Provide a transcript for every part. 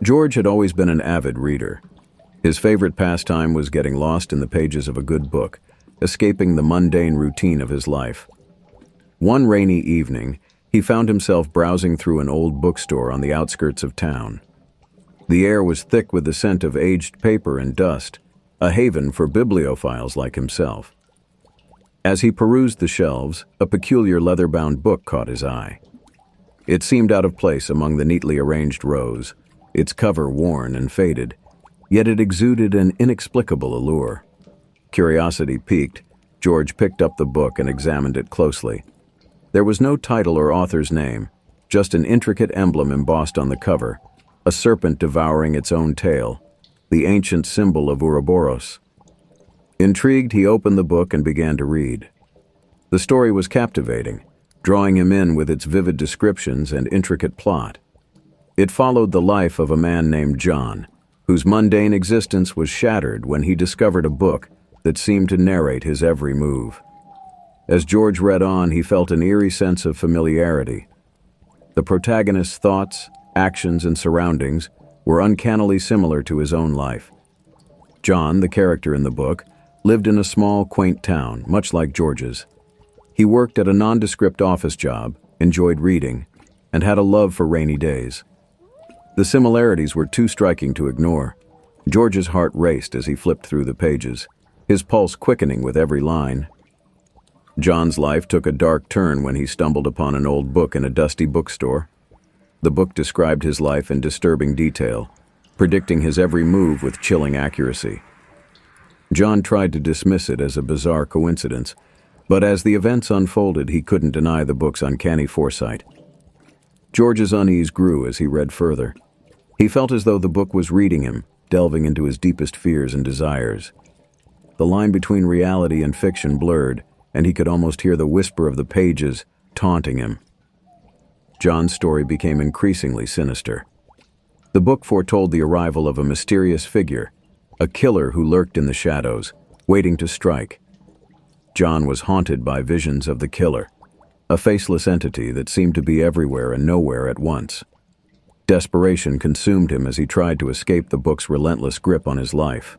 George had always been an avid reader. His favorite pastime was getting lost in the pages of a good book, escaping the mundane routine of his life. One rainy evening, he found himself browsing through an old bookstore on the outskirts of town. The air was thick with the scent of aged paper and dust, a haven for bibliophiles like himself. As he perused the shelves, a peculiar leather-bound book caught his eye. It seemed out of place among the neatly arranged rows, its cover worn and faded, yet it exuded an inexplicable allure. Curiosity piqued, George picked up the book and examined it closely. There was no title or author's name, just an intricate emblem embossed on the cover, a serpent devouring its own tail, the ancient symbol of Ouroboros. Intrigued, he opened the book and began to read. The story was captivating, drawing him in with its vivid descriptions and intricate plot. It followed the life of a man named John, whose mundane existence was shattered when he discovered a book that seemed to narrate his every move. As George read on, he felt an eerie sense of familiarity. The protagonist's thoughts, actions, and surroundings were uncannily similar to his own life. John, the character in the book, lived in a small, quaint town, much like George's. He worked at a nondescript office job, enjoyed reading, and had a love for rainy days. The similarities were too striking to ignore. George's heart raced as he flipped through the pages, his pulse quickening with every line. John's life took a dark turn when he stumbled upon an old book in a dusty bookstore. The book described his life in disturbing detail, predicting his every move with chilling accuracy. John tried to dismiss it as a bizarre coincidence, but as the events unfolded, he couldn't deny the book's uncanny foresight. George's unease grew as he read further. He felt as though the book was reading him, delving into his deepest fears and desires. The line between reality and fiction blurred, and he could almost hear the whisper of the pages taunting him. John's story became increasingly sinister. The book foretold the arrival of a mysterious figure, a killer who lurked in the shadows, waiting to strike. John was haunted by visions of the killer, a faceless entity that seemed to be everywhere and nowhere at once. Desperation consumed him as he tried to escape the book's relentless grip on his life.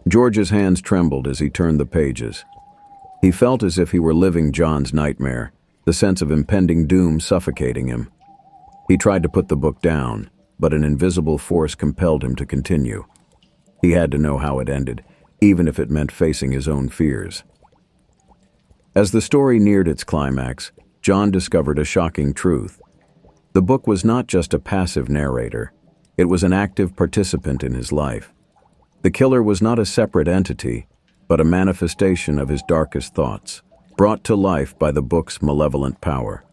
George's hands trembled as he turned the pages. He felt as if he were living John's nightmare, the sense of impending doom suffocating him. He tried to put the book down, but an invisible force compelled him to continue. He had to know how it ended, even if it meant facing his own fears. As the story neared its climax, John discovered a shocking truth. The book was not just a passive narrator. It was an active participant in his life. The killer was not a separate entity, but a manifestation of his darkest thoughts, brought to life by the book's malevolent power.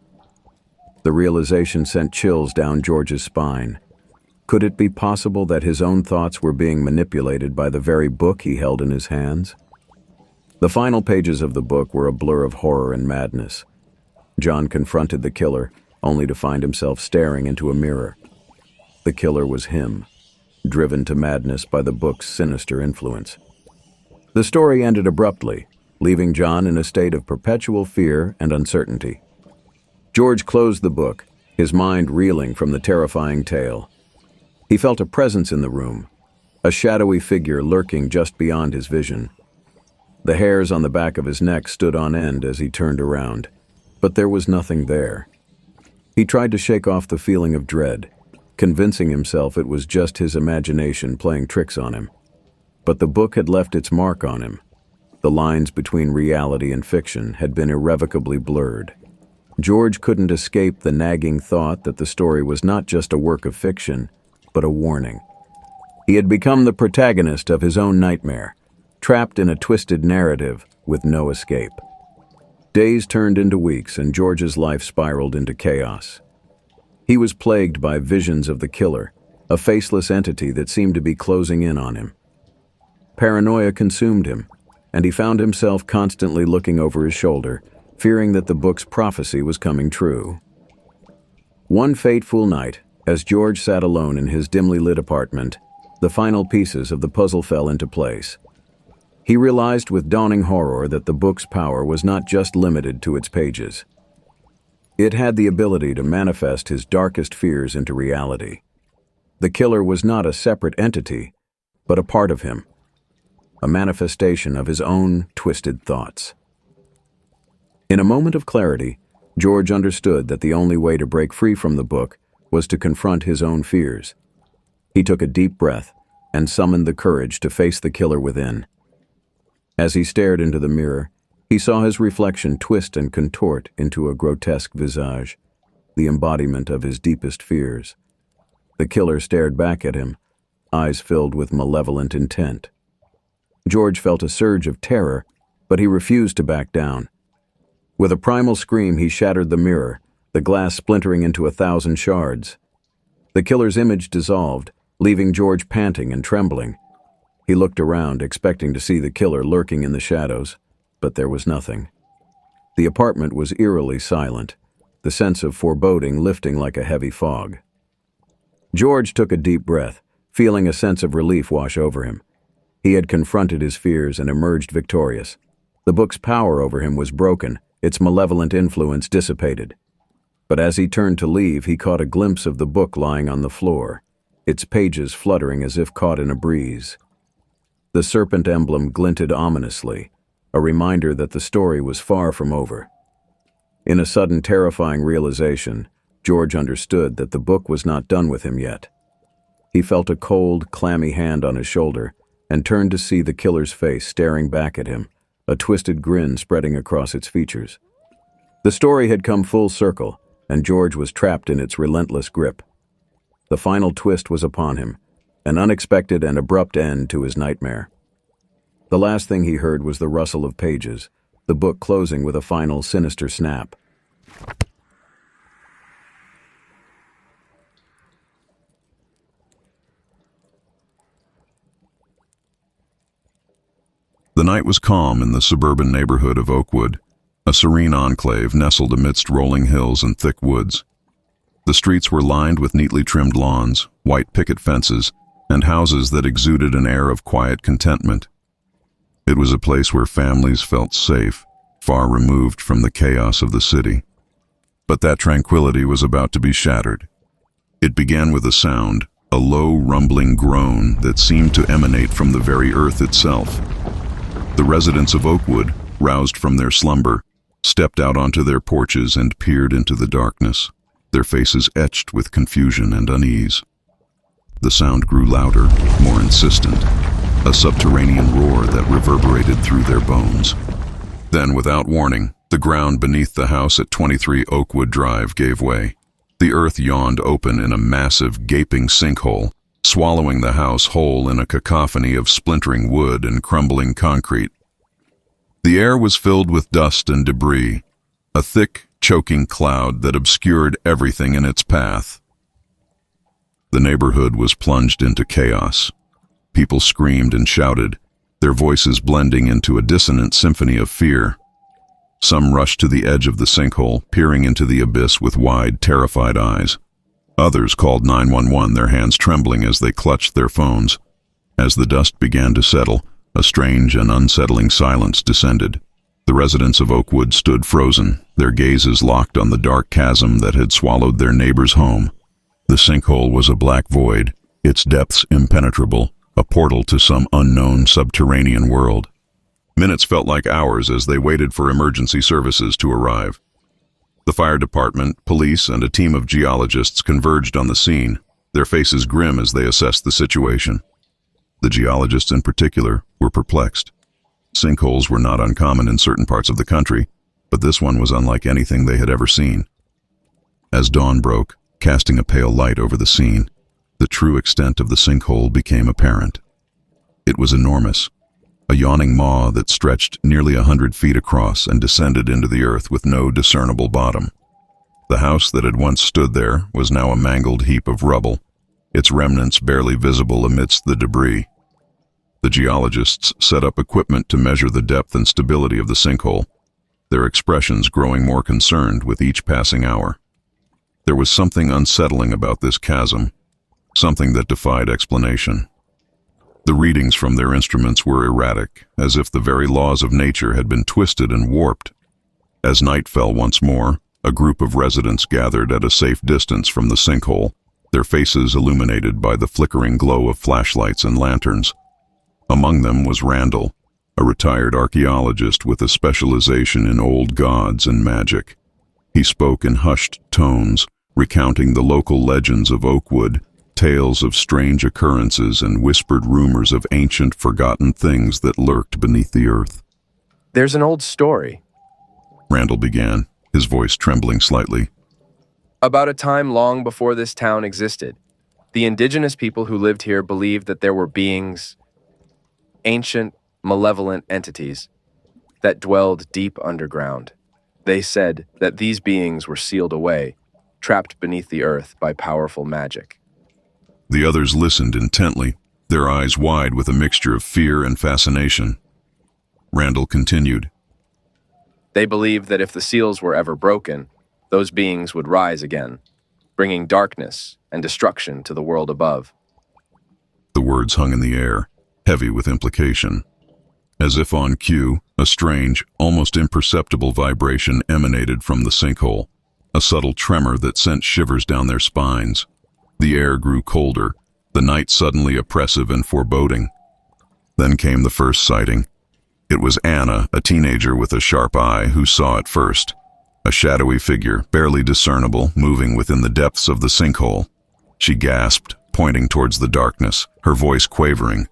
The realization sent chills down George's spine. Could it be possible that his own thoughts were being manipulated by the very book he held in his hands? The final pages of the book were a blur of horror and madness. John confronted the killer, only to find himself staring into a mirror. The killer was him, driven to madness by the book's sinister influence. The story ended abruptly, leaving John in a state of perpetual fear and uncertainty. George closed the book, his mind reeling from the terrifying tale. He felt a presence in the room, a shadowy figure lurking just beyond his vision. The hairs on the back of his neck stood on end as he turned around, but there was nothing there. He tried to shake off the feeling of dread, convincing himself it was just his imagination playing tricks on him. But the book had left its mark on him. The lines between reality and fiction had been irrevocably blurred. George couldn't escape the nagging thought that the story was not just a work of fiction, but a warning. He had become the protagonist of his own nightmare, trapped in a twisted narrative with no escape. Days turned into weeks, and George's life spiraled into chaos. He was plagued by visions of the killer, a faceless entity that seemed to be closing in on him. Paranoia consumed him, and he found himself constantly looking over his shoulder, fearing that the book's prophecy was coming true. One fateful night, as George sat alone in his dimly lit apartment, the final pieces of the puzzle fell into place. He realized with dawning horror that the book's power was not just limited to its pages. It had the ability to manifest his darkest fears into reality. The killer was not a separate entity, but a part of him, a manifestation of his own twisted thoughts. In a moment of clarity, George understood that the only way to break free from the book was to confront his own fears. He took a deep breath and summoned the courage to face the killer within. As he stared into the mirror, he saw his reflection twist and contort into a grotesque visage, the embodiment of his deepest fears. The killer stared back at him, eyes filled with malevolent intent. George felt a surge of terror, but he refused to back down. With a primal scream, he shattered the mirror, the glass splintering into 1,000 shards. The killer's image dissolved, leaving George panting and trembling. He looked around, expecting to see the killer lurking in the shadows, but there was nothing. The apartment was eerily silent, the sense of foreboding lifting like a heavy fog. George took a deep breath, feeling a sense of relief wash over him. He had confronted his fears and emerged victorious. The book's power over him was broken, its malevolent influence dissipated. But as he turned to leave, he caught a glimpse of the book lying on the floor, its pages fluttering as if caught in a breeze. The serpent emblem glinted ominously, a reminder that the story was far from over. In a sudden terrifying realization, George understood that the book was not done with him yet. He felt a cold, clammy hand on his shoulder and turned to see the killer's face staring back at him, a twisted grin spreading across its features. The story had come full circle, and George was trapped in its relentless grip. The final twist was upon him, an unexpected and abrupt end to his nightmare. The last thing he heard was the rustle of pages, the book closing with a final sinister snap. The night was calm in the suburban neighborhood of Oakwood, a serene enclave nestled amidst rolling hills and thick woods. The streets were lined with neatly trimmed lawns, white picket fences, and houses that exuded an air of quiet contentment. It was a place where families felt safe, far removed from the chaos of the city. But that tranquility was about to be shattered. It began with a sound, a low, rumbling groan that seemed to emanate from the very earth itself. The residents of Oakwood, roused from their slumber, stepped out onto their porches and peered into the darkness, their faces etched with confusion and unease. The sound grew louder, more insistent, a subterranean roar that reverberated through their bones. Then, without warning, the ground beneath the house at 23 Oakwood Drive gave way. The earth yawned open in a massive, gaping sinkhole, swallowing the house whole in a cacophony of splintering wood and crumbling concrete. The air was filled with dust and debris, a thick, choking cloud that obscured everything in its path. The neighborhood was plunged into chaos. People screamed and shouted, their voices blending into a dissonant symphony of fear. Some rushed to the edge of the sinkhole, peering into the abyss with wide, terrified eyes. Others called 911, their hands trembling as they clutched their phones. As the dust began to settle, a strange and unsettling silence descended. The residents of Oakwood stood frozen, their gazes locked on the dark chasm that had swallowed their neighbor's home. The sinkhole was a black void, its depths impenetrable, a portal to some unknown subterranean world. Minutes felt like hours as they waited for emergency services to arrive. The fire department, police, and a team of geologists converged on the scene, their faces grim as they assessed the situation. The geologists in particular were perplexed. Sinkholes were not uncommon in certain parts of the country, but this one was unlike anything they had ever seen. As dawn broke, casting a pale light over the scene, the true extent of the sinkhole became apparent. It was enormous, a yawning maw that stretched nearly 100 feet across and descended into the earth with no discernible bottom. The house that had once stood there was now a mangled heap of rubble, its remnants barely visible amidst the debris. The geologists set up equipment to measure the depth and stability of the sinkhole, their expressions growing more concerned with each passing hour. There was something unsettling about this chasm, something that defied explanation. The readings from their instruments were erratic, as if the very laws of nature had been twisted and warped. As night fell once more, a group of residents gathered at a safe distance from the sinkhole, their faces illuminated by the flickering glow of flashlights and lanterns. Among them was Randall, a retired archaeologist with a specialization in old gods and magic. He spoke in hushed tones, recounting the local legends of Oakwood, tales of strange occurrences and whispered rumors of ancient forgotten things that lurked beneath the earth. "There's an old story," Randall began, his voice trembling slightly. "about a time long before this town existed. The indigenous people who lived here believed that there were beings, ancient, malevolent entities, that dwelled deep underground. They said that these beings were sealed away, trapped beneath the earth by powerful magic." The others listened intently, their eyes wide with a mixture of fear and fascination. Randall continued. They believed that if the seals were ever broken, those beings would rise again, bringing darkness and destruction to the world above. The words hung in the air, heavy with implication. As if on cue, a strange, almost imperceptible vibration emanated from the sinkhole, a subtle tremor that sent shivers down their spines. The air grew colder, the night suddenly oppressive and foreboding. Then came the first sighting. It was Anna, a teenager with a sharp eye, who saw it first. A shadowy figure, barely discernible, moving within the depths of the sinkhole. She gasped, pointing towards the darkness, her voice quavering.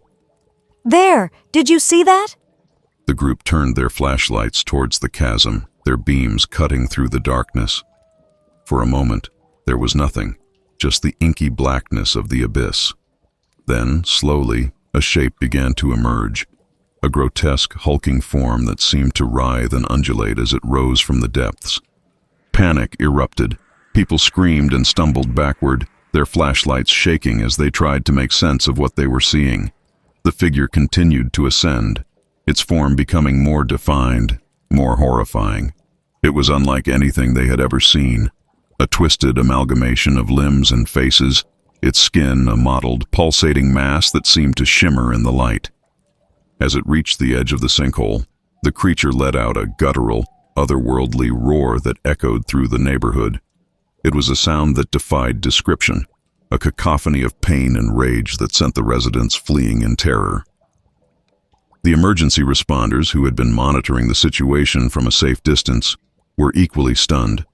"There! Did you see that?" The group turned their flashlights towards the chasm, their beams cutting through the darkness. For a moment, there was nothing, just the inky blackness of the abyss. Then, slowly, a shape began to emerge, a grotesque, hulking form that seemed to writhe and undulate as it rose from the depths. Panic erupted. People screamed and stumbled backward, their flashlights shaking as they tried to make sense of what they were seeing. The figure continued to ascend, its form becoming more defined, more horrifying. It was unlike anything they had ever seen, a twisted amalgamation of limbs and faces, its skin a mottled, pulsating mass that seemed to shimmer in the light. As it reached the edge of the sinkhole, the creature let out a guttural, otherworldly roar that echoed through the neighborhood. It was a sound that defied description, a cacophony of pain and rage that sent the residents fleeing in terror. The emergency responders, who had been monitoring the situation from a safe distance, were equally stunned.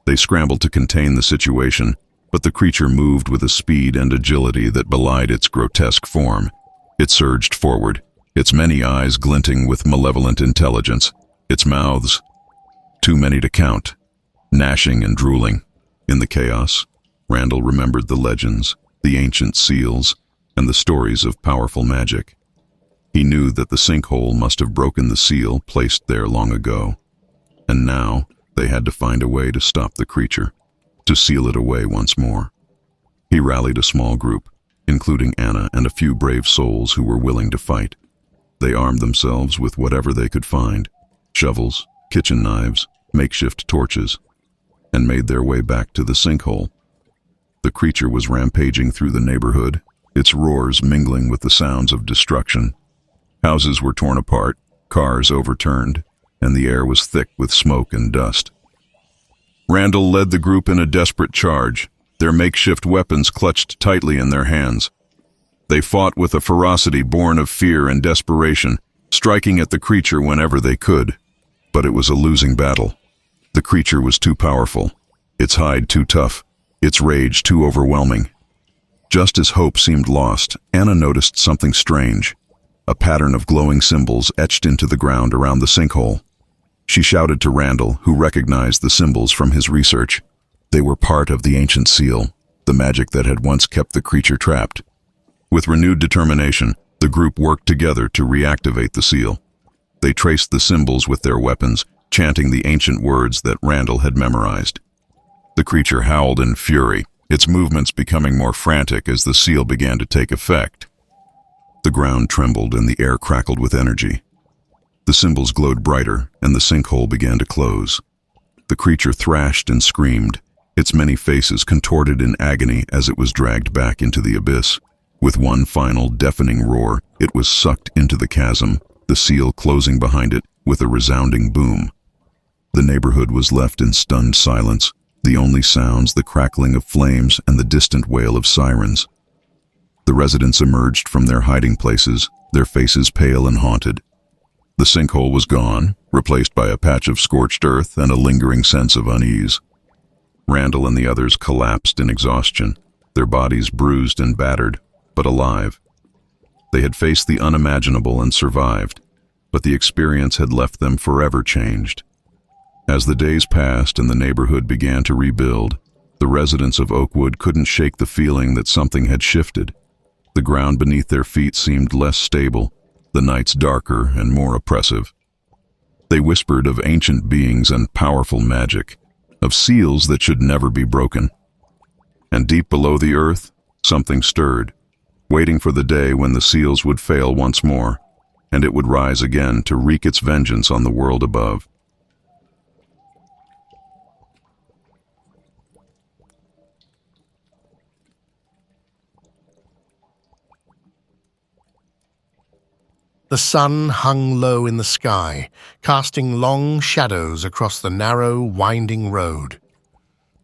They scrambled to contain the situation, but the creature moved with a speed and agility that belied its grotesque form. It surged forward, its many eyes glinting with malevolent intelligence, its mouths, too many to count, gnashing and drooling. In the chaos, Randall remembered the legends, the ancient seals, and the stories of powerful magic. He knew that the sinkhole must have broken the seal placed there long ago, and now they had to find a way to stop the creature, to seal it away once more. He rallied a small group, including Anna and a few brave souls who were willing to fight. They armed themselves with whatever they could find, shovels, kitchen knives, makeshift torches, and made their way back to the sinkhole. The creature was rampaging through the neighborhood, its roars mingling with the sounds of destruction. Houses were torn apart, cars overturned, and the air was thick with smoke and dust. Randall led the group in a desperate charge, their makeshift weapons clutched tightly in their hands. They fought with a ferocity born of fear and desperation, striking at the creature whenever they could. But it was a losing battle. The creature was too powerful, its hide too tough, its rage too overwhelming. Just as hope seemed lost, Anna noticed something strange, a pattern of glowing symbols etched into the ground around the sinkhole. She shouted to Randall, who recognized the symbols from his research. They were part of the ancient seal, the magic that had once kept the creature trapped. With renewed determination, the group worked together to reactivate the seal. They traced the symbols with their weapons, chanting the ancient words that Randall had memorized. The creature howled in fury, its movements becoming more frantic as the seal began to take effect. The ground trembled and the air crackled with energy. The symbols glowed brighter, and the sinkhole began to close. The creature thrashed and screamed, its many faces contorted in agony as it was dragged back into the abyss. With one final deafening roar, it was sucked into the chasm, the seal closing behind it with a resounding boom. The neighborhood was left in stunned silence, the only sounds the crackling of flames and the distant wail of sirens. The residents emerged from their hiding places, their faces pale and haunted. The sinkhole was gone, replaced by a patch of scorched earth and a lingering sense of unease. Randall and the others collapsed in exhaustion, their bodies bruised and battered, but alive. They had faced the unimaginable and survived, but the experience had left them forever changed. As the days passed and the neighborhood began to rebuild, the residents of Oakwood couldn't shake the feeling that something had shifted. The ground beneath their feet seemed less stable, the nights darker and more oppressive. They whispered of ancient beings and powerful magic, of seals that should never be broken. And deep below the earth, something stirred, waiting for the day when the seals would fail once more, and it would rise again to wreak its vengeance on the world above. The sun hung low in the sky, casting long shadows across the narrow, winding road.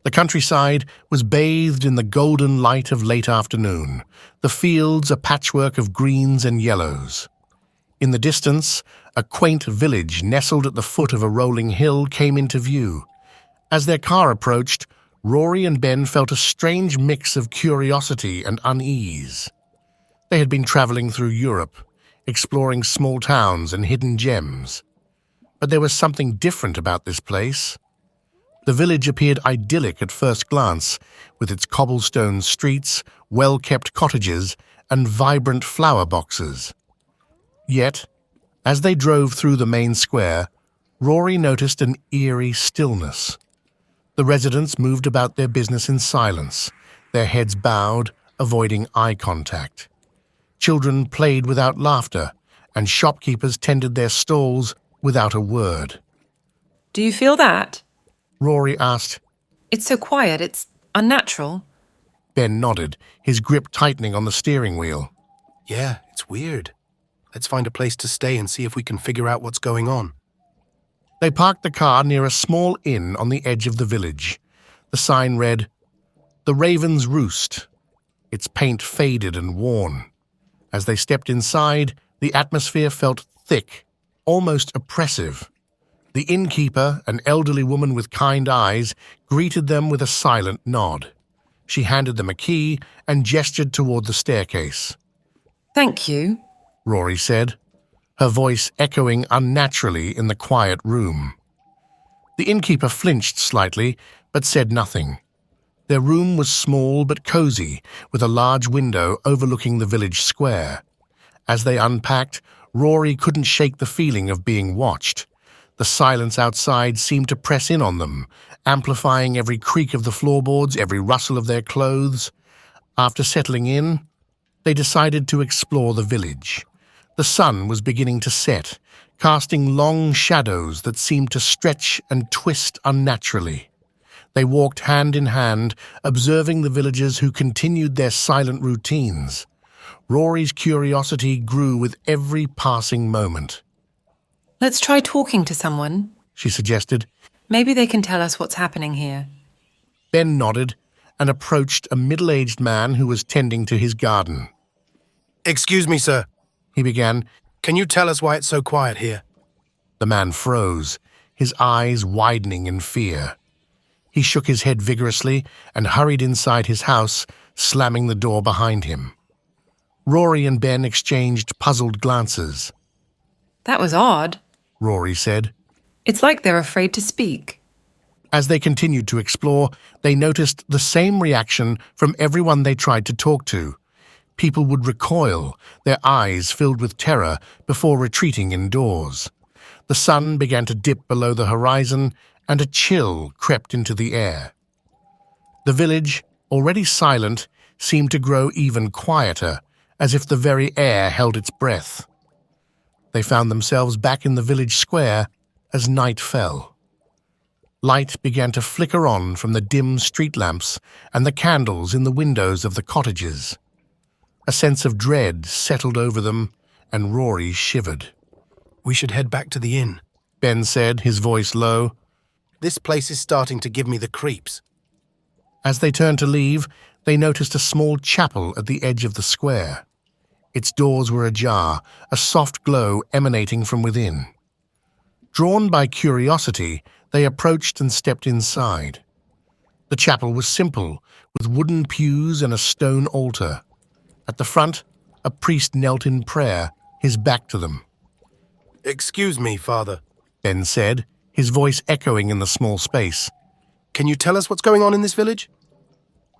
The countryside was bathed in the golden light of late afternoon, the fields a patchwork of greens and yellows. In the distance, a quaint village nestled at the foot of a rolling hill came into view. As their car approached, Rory and Ben felt a strange mix of curiosity and unease. They had been traveling through Europe, exploring small towns and hidden gems. But there was something different about this place. The village appeared idyllic at first glance, with its cobblestone streets, well-kept cottages, and vibrant flower boxes. Yet, as they drove through the main square, Rory noticed an eerie stillness. The residents moved about their business in silence, their heads bowed, avoiding eye contact. Children played without laughter, and shopkeepers tended their stalls without a word. Do you feel that? Rory asked. It's so quiet, it's unnatural. Ben nodded, his grip tightening on the steering wheel. Yeah, it's weird. Let's find a place to stay and see if we can figure out what's going on. They parked the car near a small inn on the edge of the village. The sign read, "The Raven's Roost." Its paint faded and worn. As they stepped inside, the atmosphere felt thick, almost oppressive. The innkeeper, an elderly woman with kind eyes, greeted them with a silent nod. She handed them a key and gestured toward the staircase. Thank you. Rory said, her voice echoing unnaturally in the quiet room. The innkeeper flinched slightly, but said nothing. Their room was small but cozy, with a large window overlooking the village square. As they unpacked, Rory couldn't shake the feeling of being watched. The silence outside seemed to press in on them, amplifying every creak of the floorboards, every rustle of their clothes. After settling in, they decided to explore the village. The sun was beginning to set, casting long shadows that seemed to stretch and twist unnaturally. They walked hand in hand, observing the villagers who continued their silent routines. Rory's curiosity grew with every passing moment. Let's try talking to someone, she suggested. Maybe they can tell us what's happening here. Ben nodded and approached a middle-aged man who was tending to his garden. Excuse me, sir, he began. Can you tell us why it's so quiet here? The man froze, his eyes widening in fear. He shook his head vigorously and hurried inside his house, slamming the door behind him. Rory and Ben exchanged puzzled glances. That was odd, Rory said. It's like they're afraid to speak. As they continued to explore, they noticed the same reaction from everyone they tried to talk to. People would recoil, their eyes filled with terror, before retreating indoors. The sun began to dip below the horizon, and a chill crept into the air. The village, already silent, seemed to grow even quieter, as if the very air held its breath. They found themselves back in the village square as night fell. Light began to flicker on from the dim street lamps and the candles in the windows of the cottages. A sense of dread settled over them, and Rory shivered. We should head back to the inn, Ben said, his voice low. This place is starting to give me the creeps. As they turned to leave, they noticed a small chapel at the edge of the square. Its doors were ajar, a soft glow emanating from within. Drawn by curiosity, they approached and stepped inside. The chapel was simple, with wooden pews and a stone altar. At the front, a priest knelt in prayer, his back to them. Excuse me, Father. Ben said, his voice echoing in the small space. Can you tell us what's going on in this village?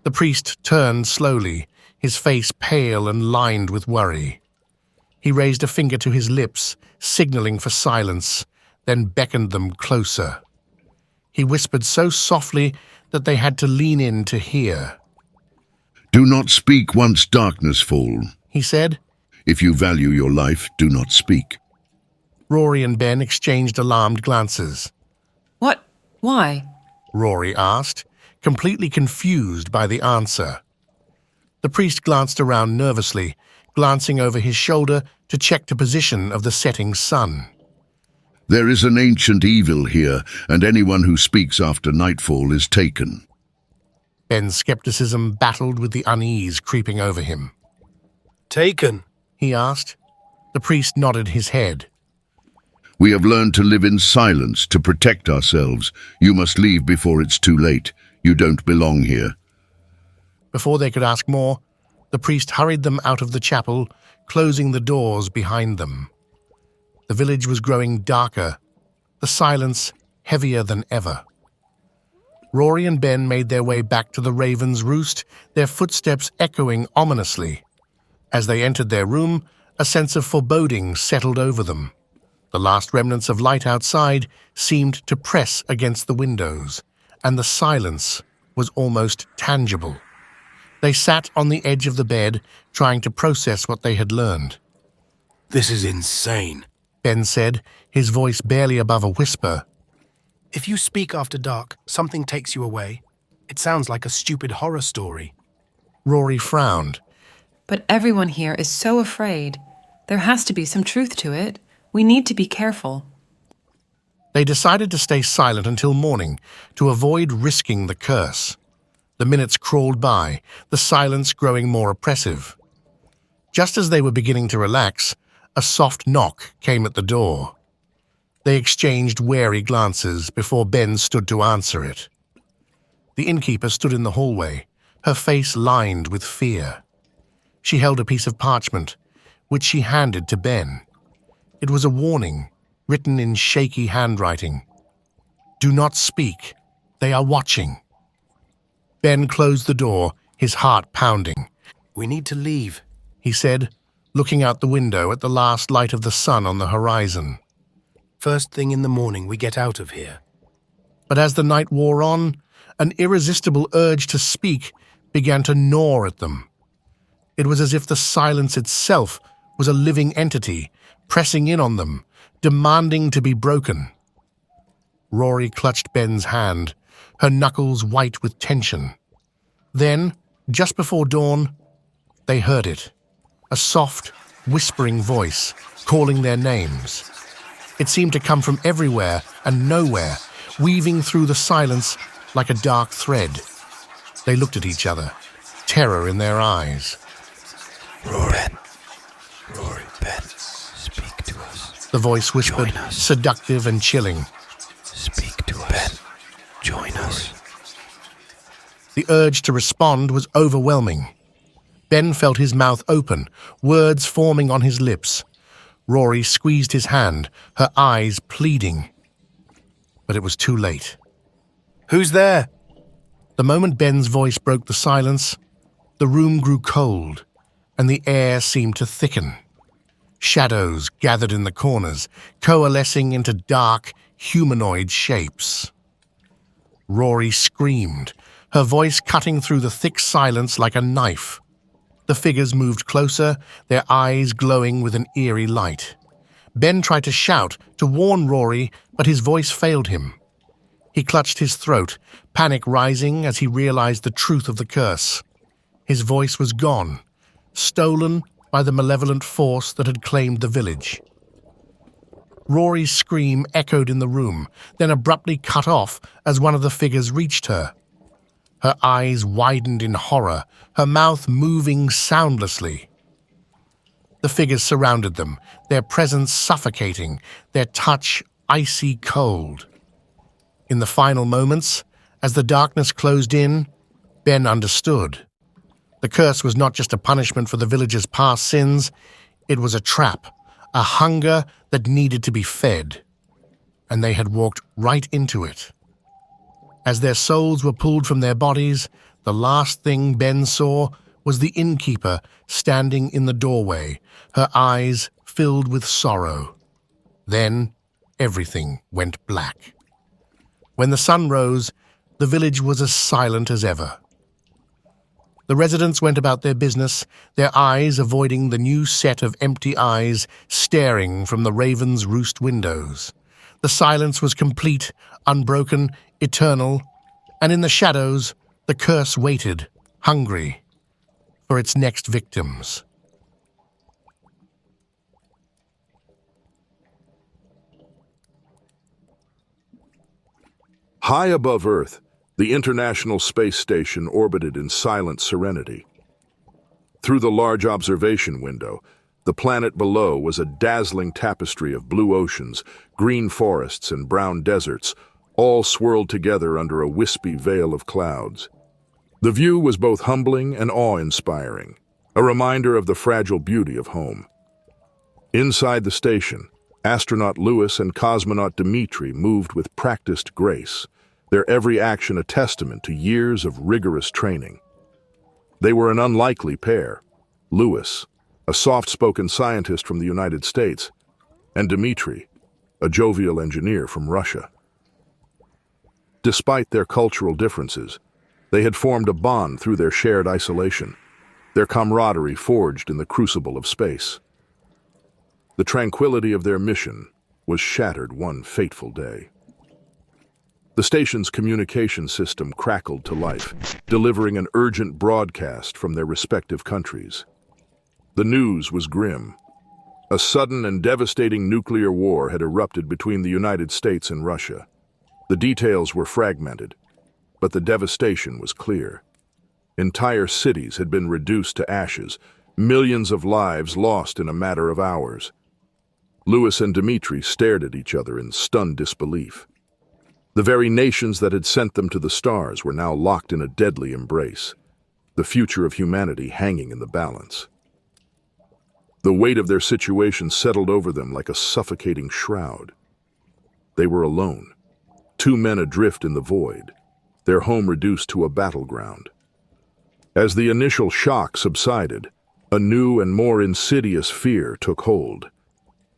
The priest turned slowly, his face pale and lined with worry. He raised a finger to his lips, signaling for silence, then beckoned them closer. He whispered so softly that they had to lean in to hear. Do not speak once darkness fall. He said. If you value your life, do not speak. Rory and Ben exchanged alarmed glances. What? Why? Rory asked, completely confused by the answer. The priest glanced around nervously, glancing over his shoulder to check the position of the setting sun. There is an ancient evil here, and anyone who speaks after nightfall is taken. Ben's skepticism battled with the unease creeping over him. Taken? He asked. The priest nodded his head. We have learned to live in silence to protect ourselves. You must leave before it's too late. You don't belong here. Before they could ask more, the priest hurried them out of the chapel, closing the doors behind them. The village was growing darker, the silence heavier than ever. Rory and Ben made their way back to the Raven's Roost, their footsteps echoing ominously. As they entered their room, a sense of foreboding settled over them. The last remnants of light outside seemed to press against the windows, and the silence was almost tangible. They sat on the edge of the bed, trying to process what they had learned. This is insane, Ben said, his voice barely above a whisper. If you speak after dark, something takes you away. It sounds like a stupid horror story. Rory frowned. But everyone here is so afraid. There has to be some truth to it. We need to be careful. They decided to stay silent until morning to avoid risking the curse. The minutes crawled by, the silence growing more oppressive. Just as they were beginning to relax, a soft knock came at the door. They exchanged wary glances before Ben stood to answer it. The innkeeper stood in the hallway, her face lined with fear. She held a piece of parchment, which she handed to Ben. It was a warning, written in shaky handwriting. Do not speak. They are watching. Ben closed the door, his heart pounding. We need to leave, he said, looking out the window at the last light of the sun on the horizon. First thing in the morning we get out of here. But as the night wore on, an irresistible urge to speak began to gnaw at them. It was as if the silence itself was a living entity, pressing in on them, demanding to be broken. Rory clutched Ben's hand, her knuckles white with tension. Then, just before dawn, they heard it. A soft, whispering voice, calling their names. It seemed to come from everywhere and nowhere, weaving through the silence like a dark thread. They looked at each other, terror in their eyes. Rory, Ben, speak to us. The voice whispered, seductive and chilling. Speak to us. Ben, join us. The urge to respond was overwhelming. Ben felt his mouth open, words forming on his lips. Rory squeezed his hand, her eyes pleading. But it was too late. Who's there? The moment Ben's voice broke the silence, the room grew cold, and the air seemed to thicken. Shadows gathered in the corners, coalescing into dark, humanoid shapes. Rory screamed, her voice cutting through the thick silence like a knife. The figures moved closer, their eyes glowing with an eerie light. Ben tried to shout, to warn Rory, but his voice failed him. He clutched his throat, panic rising as he realized the truth of the curse. His voice was gone, stolen by the malevolent force that had claimed the village. Rory's scream echoed in the room, then abruptly cut off as one of the figures reached her. Her eyes widened in horror, her mouth moving soundlessly. The figures surrounded them, their presence suffocating, their touch icy cold. In the final moments, as the darkness closed in, Ben understood. The curse was not just a punishment for the village's past sins, it was a trap, a hunger that needed to be fed. And they had walked right into it. As their souls were pulled from their bodies, the last thing Ben saw was the innkeeper standing in the doorway, her eyes filled with sorrow. Then everything went black. When the sun rose, the village was as silent as ever. The residents went about their business, their eyes avoiding the new set of empty eyes staring from the Raven's Roost windows. The silence was complete, unbroken, eternal, and in the shadows, the curse waited, hungry, for its next victims. High above Earth, the International Space Station orbited in silent serenity. Through the large observation window, the planet below was a dazzling tapestry of blue oceans, green forests, and brown deserts, all swirled together under a wispy veil of clouds. The view was both humbling and awe-inspiring, a reminder of the fragile beauty of home. Inside the station, astronaut Lewis and cosmonaut Dmitri moved with practiced grace, their every action a testament to years of rigorous training. They were an unlikely pair. Lewis, a soft-spoken scientist from the United States, and Dmitri, a jovial engineer from Russia. Despite their cultural differences, they had formed a bond through their shared isolation, their camaraderie forged in the crucible of space. The tranquility of their mission was shattered one fateful day. The station's communication system crackled to life, delivering an urgent broadcast from their respective countries. The news was grim. A sudden and devastating nuclear war had erupted between the United States and Russia. The details were fragmented, but the devastation was clear. Entire cities had been reduced to ashes, millions of lives lost in a matter of hours. Lewis and Dmitri stared at each other in stunned disbelief. The very nations that had sent them to the stars were now locked in a deadly embrace, the future of humanity hanging in the balance. The weight of their situation settled over them like a suffocating shroud. They were alone, two men adrift in the void, their home reduced to a battleground. As the initial shock subsided, a new and more insidious fear took hold.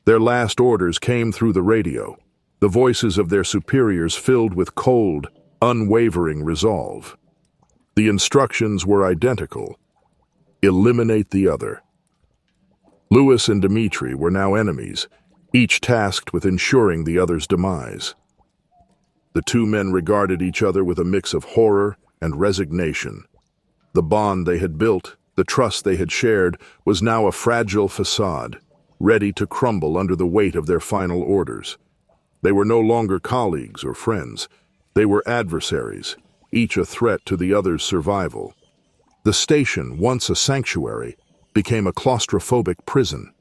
Their last orders came through the radio, the voices of their superiors filled with cold, unwavering resolve. The instructions were identical: eliminate the other. Lewis and Dmitri were now enemies, each tasked with ensuring the other's demise. The two men regarded each other with a mix of horror and resignation. The bond they had built, the trust they had shared, was now a fragile facade, ready to crumble under the weight of their final orders. They were no longer colleagues or friends. They were adversaries, each a threat to the other's survival. The station, once a sanctuary, became a claustrophobic prison.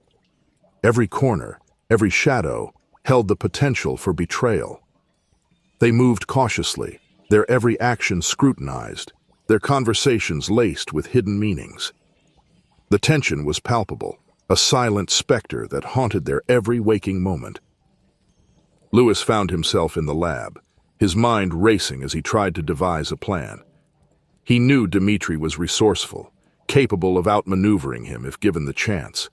Every corner, every shadow, held the potential for betrayal. They moved cautiously, their every action scrutinized, their conversations laced with hidden meanings. The tension was palpable, a silent specter that haunted their every waking moment. Lewis found himself in the lab, his mind racing as he tried to devise a plan. He knew Dmitri was resourceful, capable of outmaneuvering him if given the chance.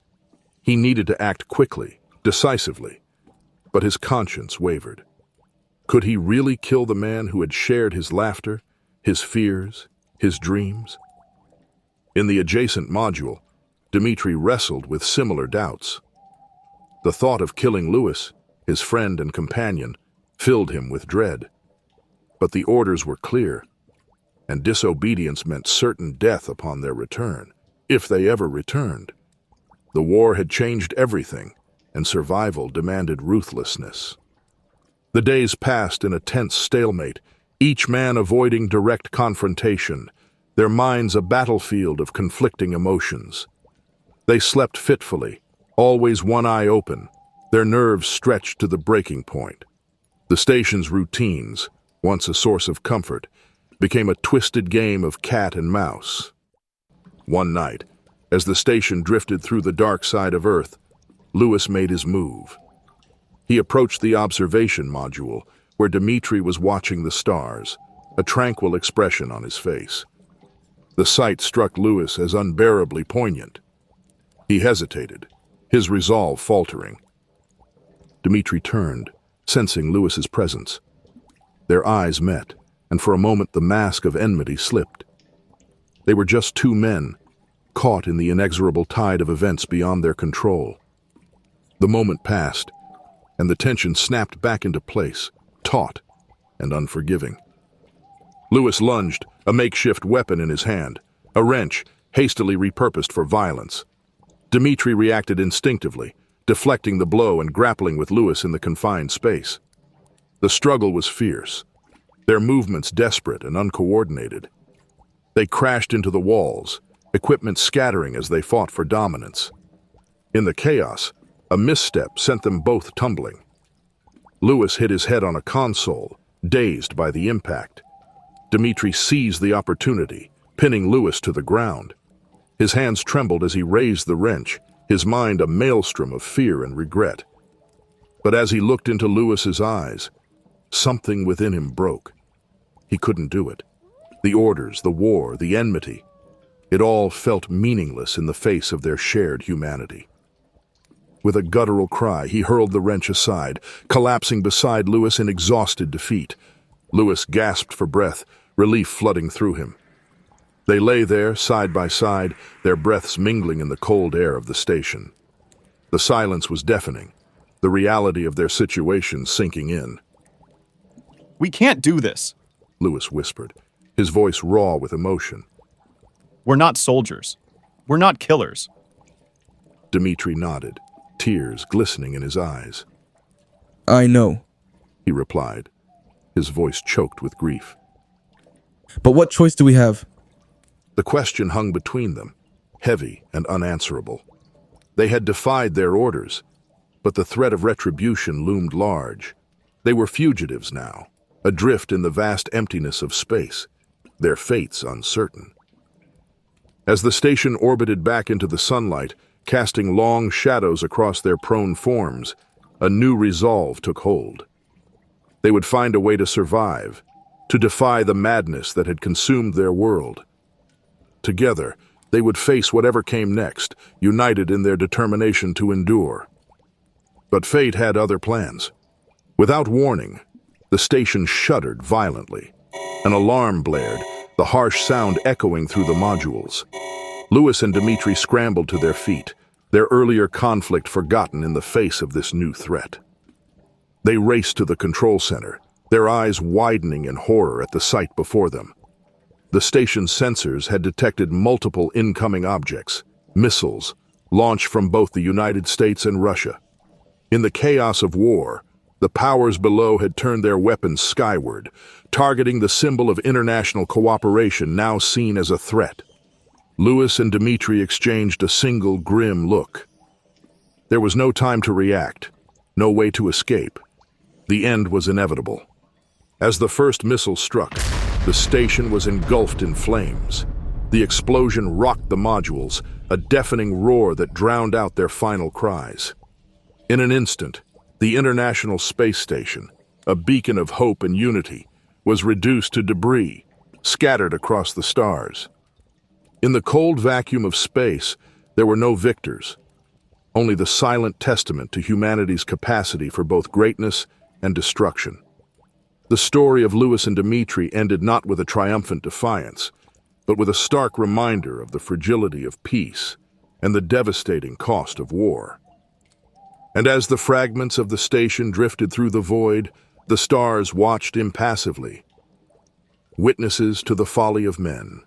He needed to act quickly, decisively, but his conscience wavered. Could he really kill the man who had shared his laughter, his fears, his dreams? In the adjacent module, Dmitri wrestled with similar doubts. The thought of killing Lewis, his friend and companion, filled him with dread. But the orders were clear, and disobedience meant certain death upon their return, if they ever returned. The war had changed everything, and survival demanded ruthlessness. The days passed in a tense stalemate, each man avoiding direct confrontation, their minds a battlefield of conflicting emotions. They slept fitfully, always one eye open, their nerves stretched to the breaking point. The station's routines, once a source of comfort, became a twisted game of cat and mouse. One night, as the station drifted through the dark side of Earth, Lewis made his move. He approached the observation module, where Dmitri was watching the stars, a tranquil expression on his face. The sight struck Lewis as unbearably poignant. He hesitated, his resolve faltering. Dmitri turned, sensing Lewis's presence. Their eyes met, and for a moment the mask of enmity slipped. They were just two men, caught in the inexorable tide of events beyond their control. The moment passed, and the tension snapped back into place, taut and unforgiving. Lewis lunged, a makeshift weapon in his hand, a wrench hastily repurposed for violence. Dmitri reacted instinctively, deflecting the blow and grappling with Lewis in the confined space. The struggle was fierce, their movements desperate and uncoordinated. They crashed into the walls, equipment scattering as they fought for dominance. In the chaos, a misstep sent them both tumbling. Lewis hit his head on a console, dazed by the impact. Dmitri seized the opportunity, pinning Lewis to the ground. His hands trembled as he raised the wrench, his mind a maelstrom of fear and regret. But as he looked into Lewis's eyes, something within him broke. He couldn't do it. The orders, the war, the enmity, it all felt meaningless in the face of their shared humanity. With a guttural cry, he hurled the wrench aside, collapsing beside Lewis in exhausted defeat. Lewis gasped for breath, relief flooding through him. They lay there, side by side, their breaths mingling in the cold air of the station. The silence was deafening, the reality of their situation sinking in. "We can't do this," Lewis whispered, his voice raw with emotion. "We're not soldiers. We're not killers." Dmitri nodded, tears glistening in his eyes. I know, He replied, his voice choked with grief. but what choice do we have? The question hung between them, heavy and unanswerable. They had defied their orders, but the threat of retribution loomed large. They were fugitives now, adrift in the vast emptiness of space, their fates uncertain. As the station orbited back into the sunlight, casting long shadows across their prone forms, a new resolve took hold. They would find a way to survive, to defy the madness that had consumed their world. Together, they would face whatever came next, united in their determination to endure. But fate had other plans. Without warning, the station shuddered violently. An alarm blared, the harsh sound echoing through the modules. Lewis and Dmitri scrambled to their feet, their earlier conflict forgotten in the face of this new threat. They raced to the control center, their eyes widening in horror at the sight before them. The station's sensors had detected multiple incoming objects, missiles, launched from both the United States and Russia. In the chaos of war, the powers below had turned their weapons skyward, targeting the symbol of international cooperation now seen as a threat. Lewis and Dmitri exchanged a single grim look. There was no time to react, no way to escape. The end was inevitable. As the first missile struck, the station was engulfed in flames. The explosion rocked the modules, a deafening roar that drowned out their final cries. In an instant, the International Space Station, a beacon of hope and unity, was reduced to debris, scattered across the stars. In the cold vacuum of space, there were no victors, only the silent testament to humanity's capacity for both greatness and destruction. The story of Lewis and Dmitri ended not with a triumphant defiance, but with a stark reminder of the fragility of peace and the devastating cost of war. And as the fragments of the station drifted through the void, the stars watched impassively, witnesses to the folly of men.